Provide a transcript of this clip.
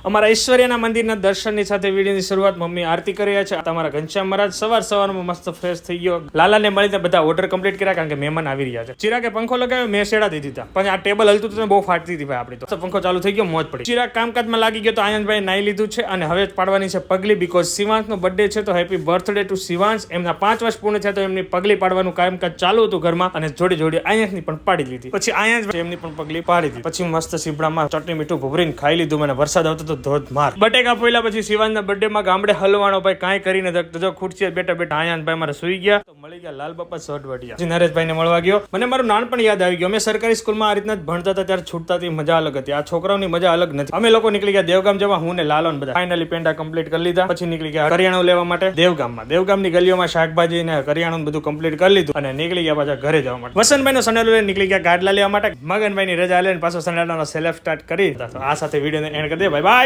અમારા ઐશ્વર્યના મંદિરના દર્શનની સાથે વિડીયોની શરૂઆત મમ્મી આરતી કરી રહ્યા છે. તમારા ઘનશ્યામ મહારાજ સવારમાં મસ્ત ફ્રેશ થઈ ગયો. લાલાને મળીને બધા ઓર્ડર કમ્પ્લીટ કર્યા કારણ કે મહેમાન આવી રહ્યા છે. ચિરાગે પંખો લગાવ્યો, મેં શેડા દીધી હતા, પણ આ ટેબલ હલતું હતું બહુ ફાટતી હતી ભાઈ આપણી તો. પંખો ચાલુ થઈ ગયો, મોજ પડી. ચિરાગ કામકાજમાં લાગી ગયો તો આનંદભાઈ નાઈ લીધું છે અને હવે પાડવાની છે પગલી, બીકોઝ શિવાંશનો બર્થડે છે તો હેપી બર્થડે ટુ શિવાંશ. એમના 5 વર્ષ પૂર્ણ છે તો એમની પગલી પાડવાનું કામકાજ ચાલુ હતું ઘરમાં અને જોડે આયાંશની પણ પાડી લીધી. પછી આયાંશ એમની પણ પગલી પાડી દીધી. પછી મસ્ત સીબડામાં ચટણી મીઠું ભભરીને ખાઈ લીધું. મને વરસાદ આવતો તો ધોધમાર. બટેકા પોઈલા પછી શિવાંશના બર્થડે માં ગામડે હલવાનો ભાઈ કાંઈ કરીને ધકતો જો ખુરશી બેઠા આયાંશભાઈ મારે સુઈ ગયા તો મળી ગયા લાલ બાપા સોઢવડિયા. નરેશભાઈને મળવા ગયો. મને મારું નાનપણ યાદ આવી ગયું. અમે સરકારી સ્કૂલમાં આ રીતના જ ભણતા હતા ત્યારે છૂટતા હતી, મજા અલગ હતી. આ છોકરાઓની મજા અલગ નથી. અમે લોકો નીકળી ગયા દેવગામ જવા, હું ને લાલો ને બધા. ફાઇનલી પેંડા કમ્પ્લીટ કરી લીધા. પછી નીકળી ગયા કરિયાણું લેવા માટે દેવગામની ગલીઓમાં શાકભાજી ને કરિયાણું બધું કમ્પ્લીટ કરી લીધું અને નીકળી ગયા પાછા ઘરે જવા માટે. વસંતભાઈ નો સનેડો લઈને નીકળી ગયા ગાડલા લેવા માટે. મગનભાઈ ની રજા લઈને પાછો સનેડાનો સેલ્ફ સ્ટાર્ટ કરી. આ સાથે વિડીયોને એન્ડ કરી દે. Bye bye.